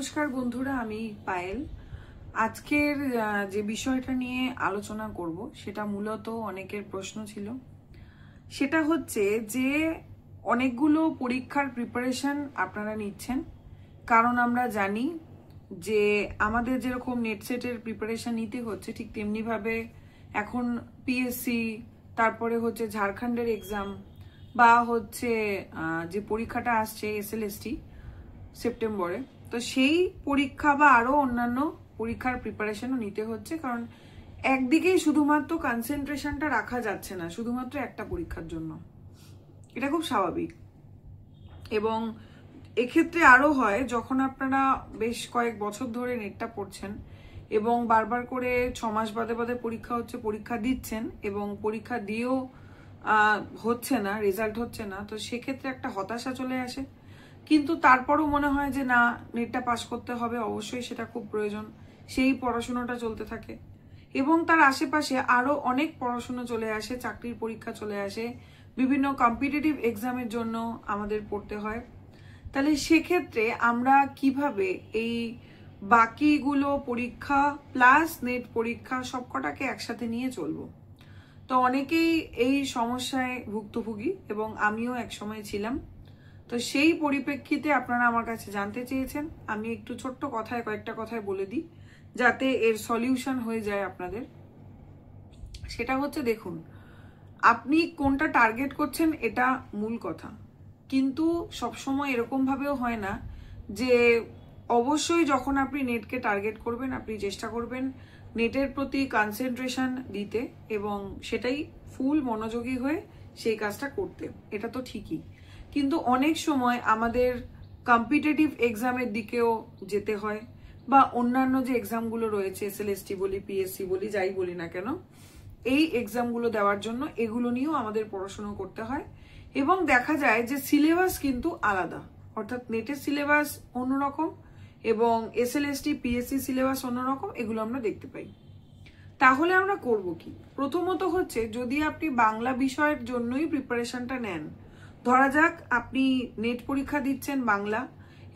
নমস্কার বন্ধুরা, আমি পায়েল। আজকের যে বিষয়টা নিয়ে আলোচনা করব সেটা মূলত অনেকের প্রশ্ন ছিল। সেটা হচ্ছে যে অনেকগুলো পরীক্ষার প্রিপারেশন আপনারা নিচ্ছেন, কারণ আমরা জানি যে আমাদের যেরকম নেট সেটের প্রিপারেশন নিতে হচ্ছে ঠিক তেমনিভাবে এখন পিএসসি, তারপরে হচ্ছে ঝাড়খণ্ডের এক্সাম বা হচ্ছে যে পরীক্ষাটা আসছে এসএলএসটি সেপ্টেম্বরে, তো সেই পরীক্ষা বা আরো অন্যান্য পরীক্ষার প্রিপারেশনও নিতে হচ্ছে। কারণ একদিকেই শুধুমাত্র কনসেন্ট্রেশনটা রাখা যাচ্ছে না শুধুমাত্র একটা পরীক্ষার জন্য, এটা খুব স্বাভাবিক। এবং এক্ষেত্রে আরো হয় যখন আপনারা বেশ কয়েক বছর ধরে নেটটা পড়ছেন এবং বারবার করে 6 মাস বাদে বাদে পরীক্ষা হচ্ছে, পরীক্ষা দিচ্ছেন এবং পরীক্ষা দিয়েও হচ্ছে না, রেজাল্ট হচ্ছে না, তো সেক্ষেত্রে একটা হতাশা চলে আসে। কিন্তু তারপরও মনে হয় যে না, নেটটা পাস করতে হবে, অবশ্যই সেটা খুব প্রয়োজন, সেই পড়াশোনাটা চলতে থাকে। এবং তার আশেপাশে আরো অনেক পড়াশোনা চলে আসে, চাকরির পরীক্ষা চলে আসে, বিভিন্ন কম্পিটিটিভ এক্সামের জন্য আমাদের পড়তে হয়। তাহলে সেক্ষেত্রে আমরা কিভাবে এই বাকিগুলো পরীক্ষা প্লাস নেট পরীক্ষা সবকটাকে একসাথে নিয়ে চলবো? তো অনেকেই এই সমস্যায় ভুক্তভোগী এবং আমিও একসময় ছিলাম। তো সেই পরিপ্রেক্ষিতে আপনারা আমার কাছে জানতে চেয়েছেন, আমি একটু ছোট্ট কথায় কয়েকটা কথায় বলে দিই যাতে এর সলিউশন হয়ে যায় আপনাদের। সেটা হচ্ছে, দেখুন, আপনি কোনটা টার্গেট করছেন এটা মূল কথা, কিন্তু সবসময় এরকম ভাবেও হয় না যে অবশ্যই যখন আপনি নেটকে টার্গেট করবেন আপনি চেষ্টা করবেন নেটের প্রতি কনসেন্ট্রেশন দিতে এবং সেটাই ফুল মনোযোগী হয়ে সেই কাজটা করতে, এটা তো ঠিকই। কিন্তু অনেক সময় আমাদের কম্পিটিটিভ এক্সামের দিকেও যেতে হয় বা অন্যান্য যে এক্সামগুলো রয়েছে, এসএলএসটি বলি, পিএসসি বলি, যাই বলি না কেন, এই এক্সামগুলো দেওয়ার জন্য এগুলো নিয়েও আমাদের পড়াশোনা করতে হয়। এবং দেখা যায় যে সিলেবাস কিন্তু আলাদা, অর্থাৎ নেটের সিলেবাস অন্যরকম এবং এসএলএসটি পিএসসি সিলেবাস অন্যরকম, এগুলো আমরা দেখতে পাই। তাহলে আমরা করব কি? প্রথমত হচ্ছে, যদি আপনি বাংলা বিষয়ের জন্যই প্রিপারেশনটা নেন, ধরা যাক আপনি নেট পরীক্ষা দিচ্ছেন বাংলা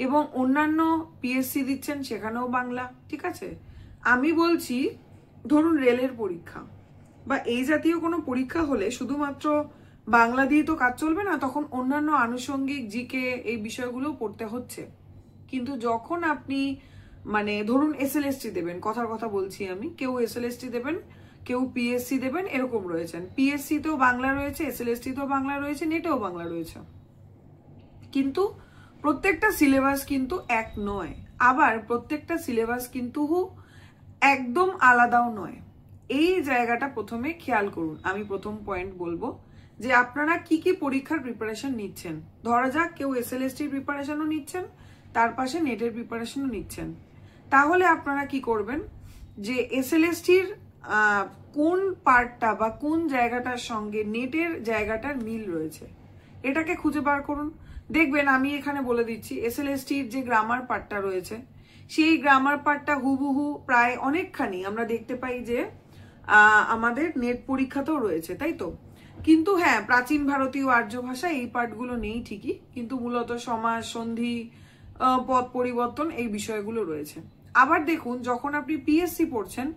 এবং অন্যান্য পিএসসি দিচ্ছেন সেখানেও বাংলা, ঠিক আছে। আমি বলছি ধরুন রেলের পরীক্ষা বা এই জাতীয় কোনো পরীক্ষা হলে শুধুমাত্র বাংলা দিয়ে তো কাজ চলবে না, তখন অন্যান্য আনুষঙ্গিক জিকে এই বিষয়গুলোও পড়তে হচ্ছে। কিন্তু যখন আপনি ধরুন এসএলএসটি দেবেন, কথার কথা বলছি আমি, কেউ এসএলএসটি দেবেন, কেউ পিএসসি দেবেন, এরকম রয়েছেন। পিএসসি তেও বাংলা রয়েছে, এসএলএসটি তেও বাংলা রয়েছে, নেটেও বাংলা রয়েছে, কিন্তু প্রত্যেকটা সিলেবাস কিন্তু এক নয়, আবার প্রত্যেকটা সিলেবাস কিন্তু একদম আলাদাও নয়। এই জায়গাটা প্রথমে খেয়াল করুন। আমি প্রথম পয়েন্ট বলবো যে আপনারা কি কি পরীক্ষার প্রিপারেশন নিচ্ছেন। ধরা যাক কেউ এসএলএসটির প্রিপারেশনও নিচ্ছেন, তার পাশে নেটের প্রিপারেশনও নিচ্ছেন। তাহলে আপনারা কি করবেন যে এসএলএসটির কোন পার্টটা বা কোন জায়গাটার সঙ্গে নেটের জায়গাটার মিল রয়েছে এটাকে খুঁজে বার করুন। দেখবেন আমি এখানে বলে দিচ্ছি, এসএলএসটির যে গ্রামার পার্টটা রয়েছে সেই গ্রামার পার্টটা হুবহু প্রায় অনেকখানি আমরা দেখতে পাই যে আমাদের নেট পরীক্ষাতেও রয়েছে, তাই তো। কিন্তু হ্যাঁ, প্রাচীন ভারতীয় আর্য ভাষা এই পার্টগুলো নেই ঠিকই, কিন্তু মূলত সমাস, সন্ধি, পদ পরিবর্তন এই বিষয়গুলো রয়েছে। আবার দেখুন, যখন আপনি পিএসসি পড়ছেন,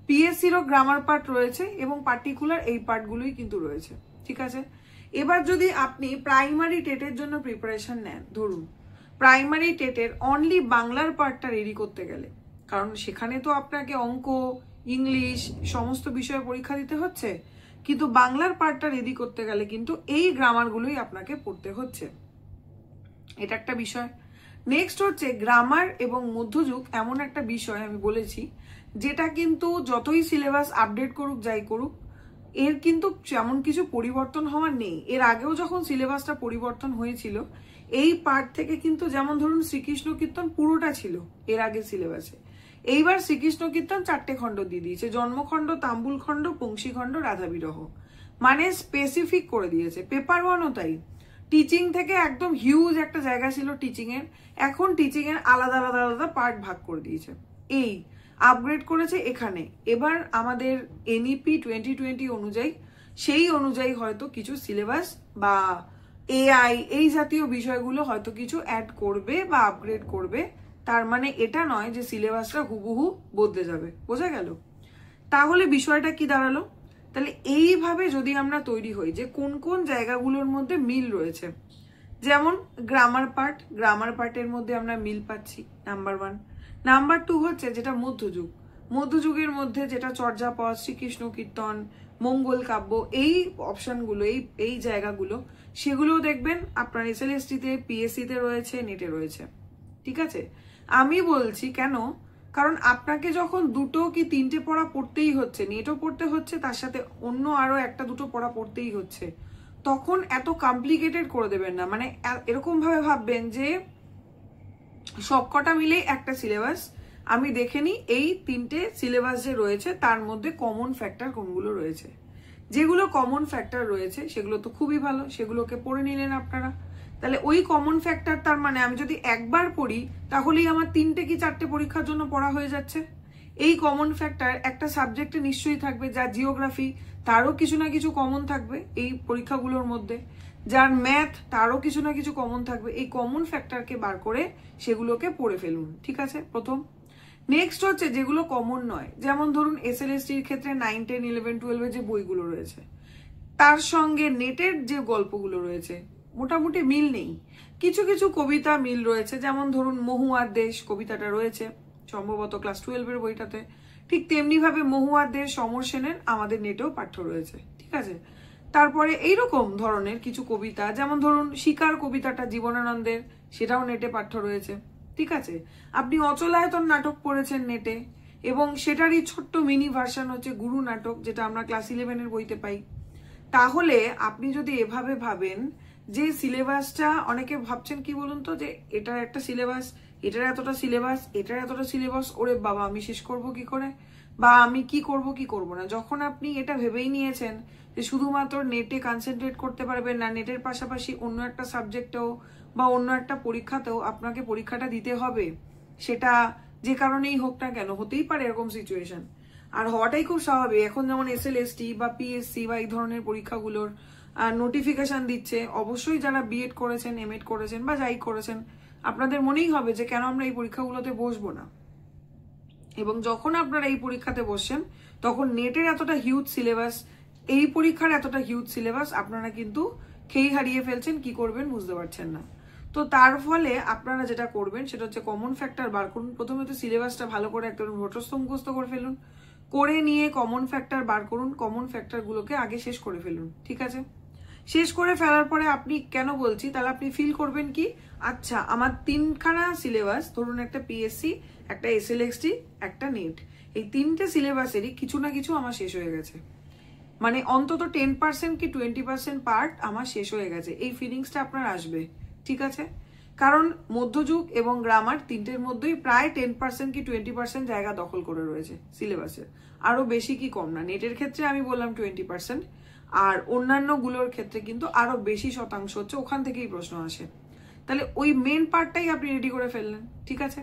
পিএসসিরও গ্রামার পার্ট রয়েছে এবং পার্টিকুলার এই পার্টগুলোই কিন্তু রয়েছে, ঠিক আছে। এবার যদি আপনি প্রাইমারি টেটের জন্য প্রিপারেশন নেন, ধরুন প্রাইমারি টেটের অনলি বাংলার পার্টটা রেডি করতে গেলে, কারণ সেখানে তো আপনাকে অঙ্ক, ইংলিশ সমস্ত বিষয়ে পরীক্ষা দিতে হচ্ছে, কিন্তু বাংলার পার্টটা রেডি করতে গেলে কিন্তু এই গ্রামারগুলোই আপনাকে পড়তে হচ্ছে, এটা একটা বিষয়। নেক্সট হচ্ছে গ্রামার এবং মধ্যযুগ এমন একটা বিষয় আমি বলেছি যেটা কিন্তু যতই সিলেবাস আপডেট করুক যাই করুক এর কিন্তু তেমন কিছু পরিবর্তন হওয়ার নেই। এর আগেও যখন সিলেবাসটা পরিবর্তন হয়েছিল এই পার্ট থেকে কিন্তু, যেমন ধরুন শ্রীকৃষ্ণ কীর্তন পুরোটা ছিল এর আগে সিলেবাসে, এইবার শ্রীকৃষ্ণ কীর্তন 4টে খণ্ড দিয়ে দিয়েছে, জন্মখণ্ড, তাম্বুল খণ্ড, পংশীখণ্ড, রাধা বিরহ, মানে স্পেসিফিক করে দিয়েছে। পেপার ওয়ানও তাই, টিচিং থেকে একদম হিউজ একটা জায়গা ছিল টিচিং এর, এখন টিচিং এর আলাদা আলাদা আলাদা পার্ট ভাগ করে দিয়েছে, এই আপগ্রেড করেছে এখানে। এবার আমাদের এনইপি 2020 অনুযায়ী সেই অনুযায়ী হয়তো কিছু সিলেবাস বা এআই এই জাতীয় বিষয়গুলো হয়তো কিছু অ্যাড করবে বা আপগ্রেড করবে তার মানে এটা নয় যে সিলেবাসটা হুবহু বদলে যাবে। বোঝা গেল? তাহলে বিষয়টা কি দাঁড়ালো? তাহলে এইভাবে যদি আমরা তৈরি হই যে কোন কোন জায়গাগুলোর মধ্যে মিল রয়েছে, যেমন গ্রামার পার্টের মধ্যে আমরা মিল পাচ্ছি, নাম্বার 1। নাম্বার 2 হচ্ছে যেটা মধ্যযুগের মধ্যে যেটা চর্যাপদ, শ্রীকৃষ্ণ কীর্তন, মঙ্গল কাব্য, এই অপশনগুলো, এই জায়গাগুলো, সেগুলো দেখবেন আপনার এসএলএসটি-তে, পিএসসি-তে রয়েছে, নেটে রয়েছে। ঠিক আছে? আমি বলছি কেন, কারণ আপনাকে যখন 2 কি 3টে পড়া পড়তেই হচ্ছে, নেটও পড়তে হচ্ছে, তার সাথে অন্য আরো 1-2 পড়া পড়তেই হচ্ছে, তখন এত কমপ্লিকেটেড করে দেবেন না। মানে এরকম ভাবে ভাববেন যে সবকটা মিলে একটা সিলেবাস, আমি দেখে নিই এই 3টে সিলেবাস যে রয়েছে তার মধ্যে কমন ফ্যাক্টর কোনগুলো রয়েছে। যেগুলো কমন ফ্যাক্টর রয়েছে সেগুলো তো খুবই ভালো, সেগুলোকে পড়ে নিলেন আপনারা। তাহলে ওই কমন ফ্যাক্টর, তার মানে আমি যদি একবার পড়ি তাহলেই আমার 3টে কি 4টে পরীক্ষার জন্য পড়া হয়ে যাচ্ছে। এই কমন ফ্যাক্টর একটা সাবজেক্টে নিশ্চয়ই থাকবে, যা জিওগ্রাফি তারও কিছু না কিছু কমন থাকবে এই পরীক্ষাগুলোর মধ্যে, যার ম্যাথ তারও কিছু না কিছু কমন থাকবে। এই কমন ফ্যাক্টরকে বার করে সেগুলোকে পড়ে ফেলুন। ঠিক আছে? প্রথম। নেক্সট হচ্ছে যেগুলো কমন নয়, যেমন ধরুন এসএলএসটির ক্ষেত্রে 9, 10, 11, 12 যে বইগুলো রয়েছে তার সঙ্গে নেটের যে গল্পগুলো রয়েছে মোটামুটি মিল নেই। কিছু কিছু কবিতা মিল রয়েছে, যেমন ধরুন মহুয়ার দেশ কবিতাটা রয়েছে সম্ভবত ক্লাস 12-এর বইটাতে, ঠিক তেমনি ভাবে মহুয়ার দেশ সমর সেনের আমাদের নেটেও পাঠ্য রয়েছে। ঠিক আছে? তারপরে এইরকম ধরনের কিছু কবিতা, যেমন ধরুন শিকার কবিতাটা জীবনানন্দের, সেটাও নেটে পাঠ্য রয়েছে। ঠিক আছে? আপনি অচলায়তন নাটক পড়েছেন নেটে, এবং সেটারই ছোট্ট মিনি ভার্সন হচ্ছে গুরু নাটক, যেটা আমরা ক্লাস 11-এর বইতে পাই। তাহলে আপনি যদি এভাবে ভাবেন যে সিলেবাসটা, অনেকে ভাবছেন কি বলুন তো, যে এটার একটা সিলেবাস, এটার এতটা সিলেবাস, এটার এতটা সিলেবাস, ওরে বাবা আমি শেষ করব কি করে, বা আমি কি করব না। যখন আপনি এটা ভেবেই নিয়েছেন যে শুধুমাত্র নেটে কনসেন্ট্রেট করতে পারবেন না, নেটের পাশাপাশি অন্য একটা সাবজেক্টেও বা অন্য একটা পরীক্ষাতেও আপনাকে পরীক্ষাটা দিতে হবে, সেটা যে কারণেই হোক না কেন, হতেই পারে এরকম সিচুয়েশন, আর হওয়াটাই খুব স্বাভাবিক। এখন যেমন এসএলএসটি বা পিএসসি বা এই ধরনের পরীক্ষাগুলোর নোটিফিকেশন দিচ্ছে, অবশ্যই যারা বিএড করেছেন, এমএড করেছেন বা যাই করেছেন, আপনাদের মনেই হবে যে কেন আমরা এই পরীক্ষাগুলোতে বসবো না। এবং যখন আপনারা এই পরীক্ষাতে বসছেন তখন নেটের এতটা হিউজ সিলেবাস, এই পরীক্ষার এতটা হিউজ সিলেবাস আপনারা কিন্তু খেই হারিয়ে ফেলছেন, কি করবেন বুঝতে পারছেন না। তো তার ফলে আপনারা যেটা করবেন সেটা হচ্ছে কমন ফ্যাক্টর বার করুন। প্রথমে তো সিলেবাসটা ভালো করে একদম মুখস্থ করে ফেলুন, করে নিয়ে কমন ফ্যাক্টর বার করুন, কমন ফ্যাক্টরগুলোকে আগে শেষ করে ফেলুন। ঠিক আছে? শেষ করে ফেলার পরে আপনি, কেন বলছি, তাহলে আপনি ফিল করবেন কি, আচ্ছা আমার 3খানা সিলেবাস, ধরুন একটা পিএসসি, একটা এসএলএসটি, একটা নেট, এই 3টে সিলেবাসেরই কিছু না কিছু আমার শেষ হয়ে গেছে, মানে অন্তত 10% কি 20% পার্ট আমার শেষ হয়ে গেছে, এই ফিলিংসটা আপনার আসবে। ঠিক আছে? কারণ মধ্যযুগ এবং গ্রামার 3টের মধ্যেই প্রায় 10% কি 20% জায়গা দখল করে রয়েছে সিলেবাসের, আরো বেশি কি কম না। নেটের ক্ষেত্রে আমি বললাম 20%, আর অন্যান্য গুলোর ক্ষেত্রে কিন্তু আরো বেশি শতাংশ হচ্ছে, ওখান থেকেই প্রশ্ন আসে। তাহলে ওই মেন পার্টটাই আপনি রেডি করে ফেললেন। ঠিক আছে?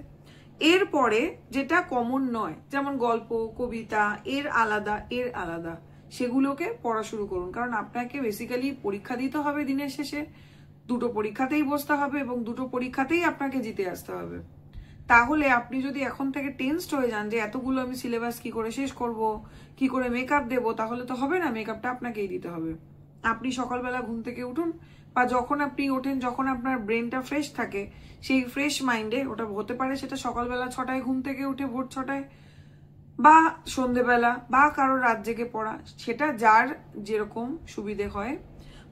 এরপরে যেটা কমন নয়, যেমন গল্প, কবিতা, এর আলাদা সেগুলোকে পড়া শুরু করুন। কারণ আপনাকে বেসিক্যালি পরীক্ষা দিতে হবে, দিনের শেষে 2টো পরীক্ষাতেই বসতে হবে এবং 2টো পরীক্ষাতেই আপনাকে জিতে আসতে হবে। তাহলে আপনি যদি এখন থেকে টেনসড হয়ে যান যে এতগুলো আমি সিলেবাস কি করে শেষ করব, কি করে মেকআপ দেবো, তাহলে তো হবে না। মেকআপটা আপনাকেই দিতে হবে। আপনি সকালবেলা ঘুম থেকে উঠুন, বা যখন আপনি ওঠেন, যখন আপনার ব্রেনটা ফ্রেশ থাকে, সেই ফ্রেশ মাইন্ডে, ওটা হতে পারে সেটা সকালবেলা 6টায় ঘুম থেকে উঠে, ভোর 6টায়, বা সন্ধেবেলা, বা কারো রাত জেগে পড়া, সেটা যার যেরকম সুবিধে হয়,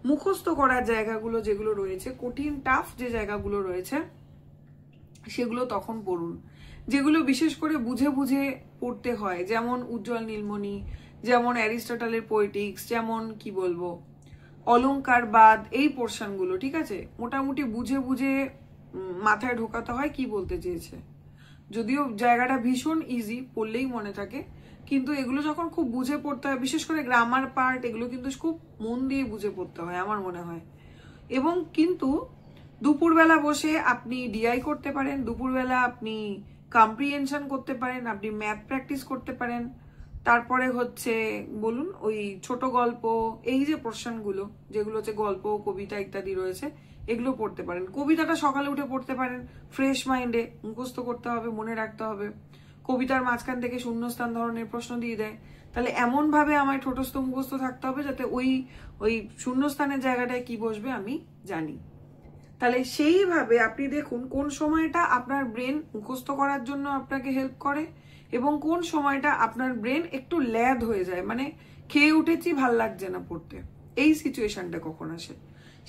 মুখস্থ করার জায়গাগুলো যেগুলো রয়েছে, কঠিন টাফ যে জায়গাগুলো রয়েছে, সেগুলো তখন পড়ুন। যেগুলো বিশেষ করে বুঝে বুঝে পড়তে হয়, যেমন উজ্জ্বল নীলমণি, যেমন অ্যারিস্টটলের পোয়েটিক্স, যেমন কি বলবো অলংকারবাদ, এই পোর্শনগুলো, ঠিক আছে, মোটামুটি বুঝে বুঝে মাথায় ঢোকাতে হয় কি বলতে চেয়েছে। যদিও জায়গাটা ভীষণ ইজি, পড়লেই মনে থাকে, কিন্তু এগুলো যখন খুব বুঝে পড়তে হয়, বিশেষ করে গ্রামার পার্ট, এগুলো কিন্তু খুব মন দিয়ে বুঝে পড়তে হয় আমার মনে হয়। এবং কিন্তু দুপুরবেলা বসে আপনি ডিআই করতে পারেন, দুপুরবেলা আপনি কম্প্রিহেনশন করতে পারেন, আপনি ম্যাথ প্র্যাকটিস করতে পারেন, তারপরে হচ্ছে বলুন ওই ছোট গল্প, এই যে পোর্শনগুলো যেগুলো হচ্ছে গল্প, কবিতা ইত্যাদি রয়েছে, এগুলো পড়তে পারেন। কবিতাটা সকালে উঠে পড়তে পারেন, ফ্রেশ মাইন্ডে মুখস্থ করতে হবে, মনে রাখতে হবে। কবিতার মাঝখান থেকে শূন্যস্থান ধরনের প্রশ্ন দিয়ে দেয়, তাহলে এমন ভাবে আমায় ঠোঁটস্থ মুখস্থ থাকতে হবে যাতে ওই শূন্যস্থানের জায়গাটায় কি বসবে আমি জানি। তাহলে সেইভাবে আপনি দেখুন কোন সময়টা আপনার ব্রেন মুখস্থ করার জন্য আপনাকে হেল্প করে এবং কোন সময়টা আপনার ব্রেন একটু ল্যাদ হয়ে যায়, মানে খেয়ে উঠেছি ভাল লাগছে না পড়তে, এই সিচুয়েশনটা কখন আসে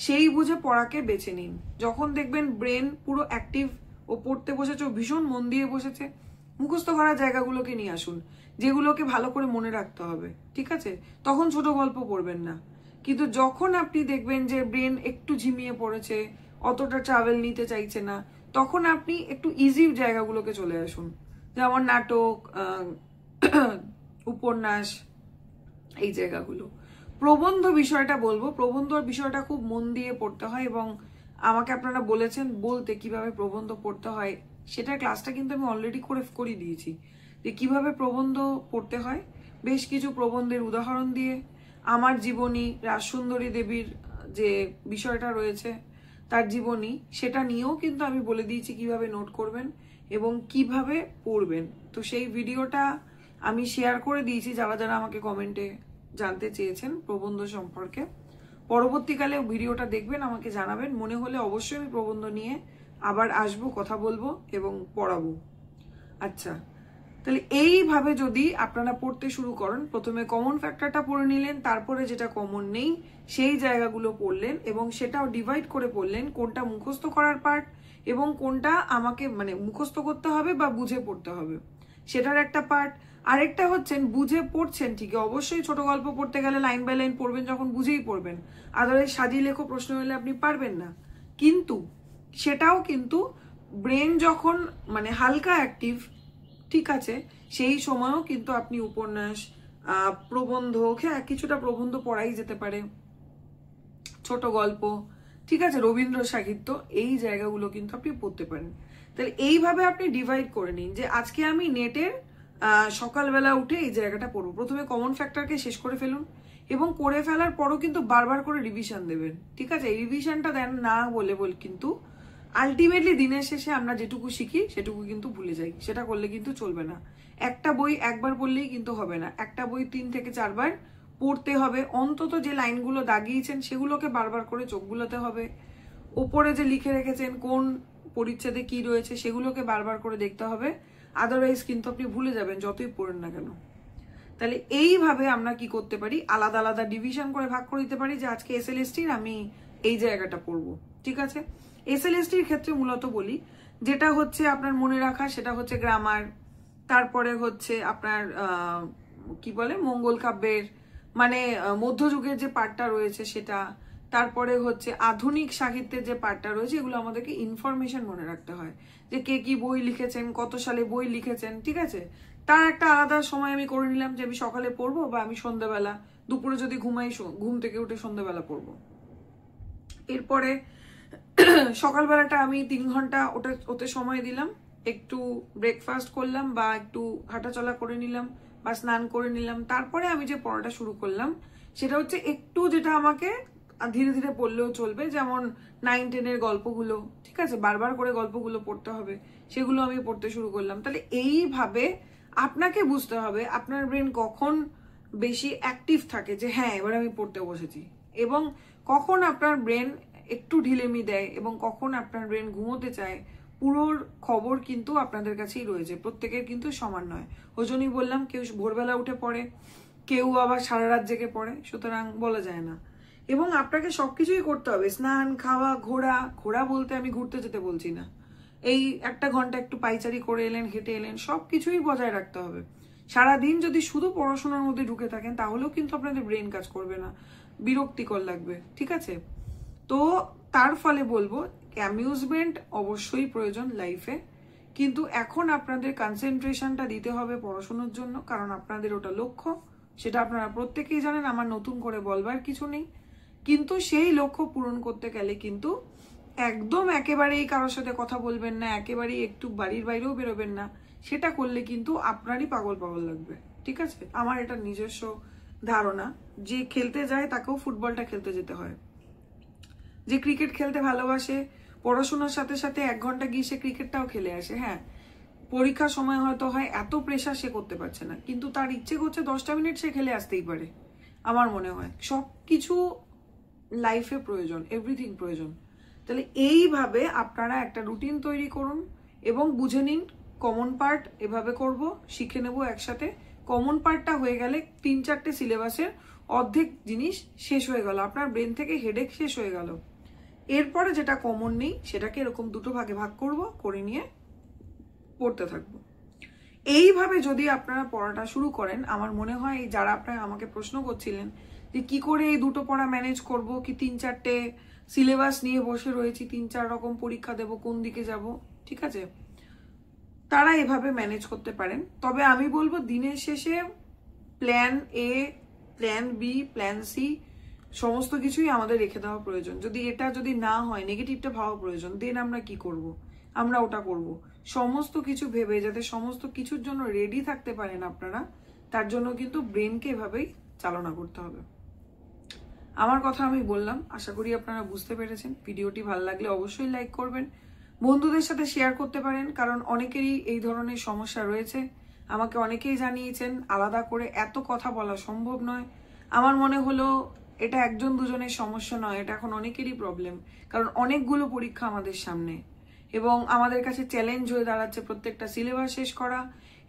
সেই বুঝে পড়াকে বেছে নিন। যখন দেখবেন ব্রেন পুরো অ্যাক্টিভ ও পড়তে বসেছে, ভীষণ মন দিয়ে বসেছে, মুখস্থ করার জায়গাগুলোকে নিয়ে আসুন যেগুলোকে ভালো করে মনে রাখতে হবে, ঠিক আছে? তখন ছোট গল্প পড়বেন না। কিন্তু যখন আপনি দেখবেন যে ব্রেন একটু ঝিমিয়ে পড়েছে, অতটা ট্রাভেল নিতে চাইছে না, তখন আপনি একটু ইজি জায়গাগুলোকে চলে আসুন, যেমন নাটক, উপন্যাস, এই জায়গাগুলো। প্রবন্ধ বিষয়টা বলবো, প্রবন্ধ বিষয়টা খুব মন দিয়ে পড়তে হয় এবং আমাকে আপনারা বলেছেন বলতে কিভাবে প্রবন্ধ পড়তে হয়, সেটার ক্লাসটা কিন্তু আমি অলরেডি করে দিয়েছি যে কিভাবে প্রবন্ধ পড়তে হয়। বেশ কিছু প্রবন্ধের উদাহরণ দিয়ে, আমার জীবনী, রাজসুন্দরী দেবীর যে বিষয়টা রয়েছে তার জীবনী, সেটা নিয়েও কিন্তু আমি বলে দিয়েছি কিভাবে নোট করবেন এবং কিভাবে পড়বেন। তো সেই ভিডিওটা আমি শেয়ার করে দিয়েছি যারা যারা আমাকে কমেন্টে জানতে চেয়েছেন প্রবন্ধ সম্পর্কে। পরবর্তীকালে ভিডিওটা দেখবেন, আমাকে জানাবেন, মনে হলে অবশ্যই আমি প্রবন্ধ নিয়ে আবার আসবো, কথা বলবো এবং পড়াবো। আচ্ছা, তাহলে এইভাবে যদি আপনারা পড়তে শুরু করেন, প্রথমে কমন ফ্যাক্টরটা পড়ে নিলেন, তারপরে যেটা কমন নেই সেই জায়গাগুলো পড়লেন এবং সেটাও ডিভাইড করে পড়লেন, কোনটা মুখস্থ করার পার্ট এবং কোনটা আমাকে মানে মুখস্থ করতে হবে বা বুঝে পড়তে হবে সেটার একটা পার্ট। আরেকটা হচ্ছেন বুঝে পড়ছেন ঠিকই, অবশ্যই ছোট গল্প পড়তে গেলে লাইন বাই লাইন পড়বেন, যখন বুঝেই পড়বেন, আদারওয়াইজ সাজিয়ে লেখো প্রশ্ন হলে আপনি পারবেন না। কিন্তু সেটাও কিন্তু ব্রেন যখন মানে হালকা অ্যাক্টিভ, ঠিক আছে, সেই সময়ও কিন্তু আপনি উপন্যাস, প্রবন্ধ, হ্যাঁ কিছুটা প্রবন্ধ পড়াই যেতে পারে, ছোট গল্প, ঠিক আছে, রবীন্দ্র সাহিত্য, এই জায়গাগুলো কিন্তু আপনি পড়তে পারেন। তাহলে এইভাবে আপনি ডিভাইড করে নিন যে আজকে আমি নেটের সকালবেলা উঠে এই জায়গাটা পড়বো। প্রথমে কমন ফ্যাক্টরকে শেষ করে ফেলুন এবং করে ফেলার পরও কিন্তু বারবার করে রিভিশন দেবেন, ঠিক আছে? এই রিভিশনটা দেন না বলে কিন্তু আলটিমেটলি দিনের শেষে আমরা যেটুকু শিখি সেটুকু কিন্তু ভুলে যাই, সেটা করলে কিন্তু চলবে না। একটা বই একবার পড়লেই কিন্তু হবে না, একটা বই 3 থেকে 4 বার পড়তে হবে, অন্তত যে লাইনগুলো দাগিয়েছেন সেগুলোকে বারবার করে চোখ বুলাতে হবে, ওপরে যে লিখে রেখেছেন কোন পরিচ্ছেদে কি রয়েছে সেগুলোকে বারবার করে দেখতে হবে, আদারওয়াইজ কিন্তু আপনি ভুলে যাবেন যতই পড়েন না কেন। তাহলে এইভাবে আমরা কি করতে পারি, আলাদা আলাদা ডিভিশন করে ভাগ করে দিতে পারি যে আজকে এসএলএসটির আমি এই জায়গাটা পড়বো, ঠিক আছে? এসএলএসটির ক্ষেত্রে মূলত বলি যেটা হচ্ছে আপনার মনে রাখা, সেটা হচ্ছে গ্রামার, তারপরে হচ্ছে আপনার কি বলে মঙ্গল কাব্যের মানে মধ্যযুগের যে পার্টটা রয়েছে সেটা, তারপরে হচ্ছে আধুনিক সাহিত্যের যে পার্টটা রয়েছে, এগুলো আমাদেরকে ইনফরমেশন মনে রাখতে হয় যে কে কি বই লিখেছেন, কত সালে বই লিখেছেন, ঠিক আছে? তার একটা আলাদা সময় আমি করে নিলাম যে আমি সকালে পড়বো বা আমি সন্ধ্যাবেলা, দুপুরে যদি ঘুমাই ঘুম থেকে উঠে সন্ধ্যাবেলা পড়বো। এরপরে সকালবেলাটা আমি 3 ঘন্টা ওতে সময় দিলাম, একটু ব্রেকফাস্ট করলাম বা একটু হাঁটাচলা করে নিলাম বা স্নান করে নিলাম, তারপরে আমি যে পড়াটা শুরু করলাম সেটা হচ্ছে একটু যেটা আমাকে ধীরে ধীরে পড়লেও চলবে, যেমন 9-10 গল্পগুলো, ঠিক আছে, বারবার করে গল্পগুলো পড়তে হবে, সেগুলো আমি পড়তে শুরু করলাম। তাহলে এইভাবে আপনাকে বুঝতে হবে আপনার ব্রেন কখন বেশি অ্যাক্টিভ থাকে যে হ্যাঁ এবার আমি পড়তে বসেছি, এবং কখন আপনার ব্রেন একটু ঢিলেমি দেয় এবং কখন আপনার ব্রেন ঘুমোতে চায়। পুরোর খবর কিন্তু আপনাদের কাছেই রয়েছে, প্রত্যেকের কিন্তু সমান নয়। ওই জন্যই বললাম কেউ ভোরবেলা উঠে পড়ে, কেউ আবার সারা রাত জেগে পড়ে, সুতরাং বলা যায় না। এবং আপনাকে সবকিছুই করতে হবে, স্নান, খাওয়া, ঘোরা বলতে আমি ঘুরতে যেতে বলছি না, এই 1 ঘন্টা একটু পাইচারি করে এলেন, হেঁটে এলেন, সবকিছুই বজায় রাখতে হবে। সারাদিন যদি শুধু পড়াশোনার মধ্যে ঢুকে থাকেন তাহলেও কিন্তু আপনাদের ব্রেন কাজ করবে না, বিরক্তিকর লাগবে, ঠিক আছে? তো তার ফলে বলবো অ্যামিউজমেন্ট অবশ্যই প্রয়োজন লাইফে, কিন্তু এখন আপনাদের কনসেন্ট্রেশনটা দিতে হবে পড়াশোনার জন্য, কারণ আপনাদের ওটা লক্ষ্য, সেটা আপনারা প্রত্যেকেই জানেন, আমার নতুন করে বলবার কিছু নেই। কিন্তু সেই লক্ষ্য পূরণ করতে গেলে কিন্তু একদম একেবারেই কারোর সাথে কথা বলবেন না, একেবারেই একটু বাড়ির বাইরেও বেরোবেন না, সেটা করলে কিন্তু আপনারই পাগল লাগবে, ঠিক আছে? আমার এটা নিজস্ব ধারণা, যে খেলতে যায় তাকেও ফুটবলটা খেলতে যেতে হয়, যে ক্রিকেট খেলতে ভালোবাসে, পড়াশোনার সাথে সাথে 1 ঘন্টা গিয়ে সে ক্রিকেটটাও খেলে আসে। হ্যাঁ, পরীক্ষার সময় হয়তো হয় এত প্রেশার সে করতে পারছে না, কিন্তু তার ইচ্ছে করছে 10টা মিনিট সে খেলে আসতেই পারে। আমার মনে হয় সবকিছু লাইফে প্রয়োজন, এভরিথিং প্রয়োজন। তাহলে এইভাবে আপনারা একটা রুটিন তৈরি করুন এবং বুঝে নিন কমন পার্ট এভাবে করব, শিখে নেব একসাথে। কমন পার্টটা হয়ে গেলে 3-4টে সিলেবাসের অর্ধেক জিনিস শেষ হয়ে গেল, আপনার ব্রেন থেকে হেডেক শেষ হয়ে গেল। এরপরে যেটা কমন নেই সেটাকে এরকম 2টো ভাগে ভাগ করব, করে নিয়ে পড়তে থাকবো। এইভাবে যদি আপনারা পড়াটা শুরু করেন, আমার মনে হয় যারা আপনারা আমাকে প্রশ্ন করছিলেন যে কি করে এই 2টো পড়া ম্যানেজ করব, কি 3-4টে সিলেবাস নিয়ে বসে রয়েছি, 3-4 রকম পরীক্ষা দেব, কোন দিকে যাব, ঠিক আছে, তারা এভাবে ম্যানেজ করতে পারেন। তবে আমি বলবো দিনের শেষে plan A, plan B, plan C সমস্ত কিছুই আমাদের রেখে দেওয়া প্রয়োজন। এটা যদি না হয়, নেগেটিভটা ভাবা প্রয়োজন, দেন আমরা কি করব, আমরা ওটা করব। সমস্ত কিছু ভেবে যাতে সমস্ত কিছুর জন্য রেডি থাকতে পারেন আপনারা, তার জন্য কিন্তু ব্রেনকে এভাবেই চালনা করতে হবে। আমার কথা আমি বললাম, আশা করি আপনারা বুঝতে পেরেছেন। ভিডিওটি ভালো লাগলে অবশ্যই লাইক করবেন, বন্ধুদের সাথে শেয়ার করতে পারেন, কারণ অনেকেরই এই ধরনের সমস্যা রয়েছে। আমাকে অনেকেই জানিয়েছেন আলাদা করে এত কথা বলা সম্ভব নয়। আমার মনে হলো এটা 1-2জনের সমস্যা নয়, এটা এখন অনেকেরই প্রবলেম, কারণ অনেকগুলো পরীক্ষা আমাদের সামনে এবং আমাদের কাছে চ্যালেঞ্জ হয়ে দাঁড়াচ্ছে প্রত্যেকটা সিলেবাস শেষ করা।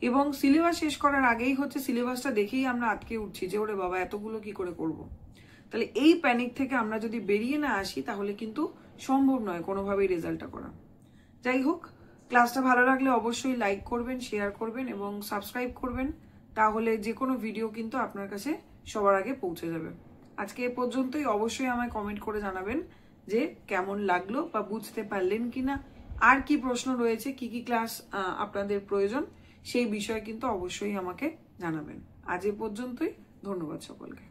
এবং সিলেবাস শেষ করার আগেই হচ্ছে সিলেবাসটা দেখেই আমরা আটকে উঠছি যে ওরে বাবা এতগুলো কি করে করব। তাহলে এই প্যানিক থেকে আমরা যদি বেরিয়ে না আসি তাহলে কিন্তু সম্ভব নয় কোনোভাবেই রেজাল্টটা করা। যাই হোক, ক্লাসটা ভালো লাগলে অবশ্যই লাইক করবেন, শেয়ার করবেন এবং সাবস্ক্রাইব করবেন, তাহলে যে কোনো ভিডিও কিন্তু আপনার কাছে সবার আগে পৌঁছে যাবে। আজকে এ পর্যন্তই। অবশ্যই আমায় কমেন্ট করে জানাবেন যে কেমন লাগলো বা বুঝতে পারলেন কিনা, আর কি প্রশ্ন রয়েছে, কি কি ক্লাস আপনাদের প্রয়োজন, সেই বিষয়ে কিন্তু অবশ্যই আমাকে জানাবেন। আজ এ পর্যন্তই। ধন্যবাদ সকলকে।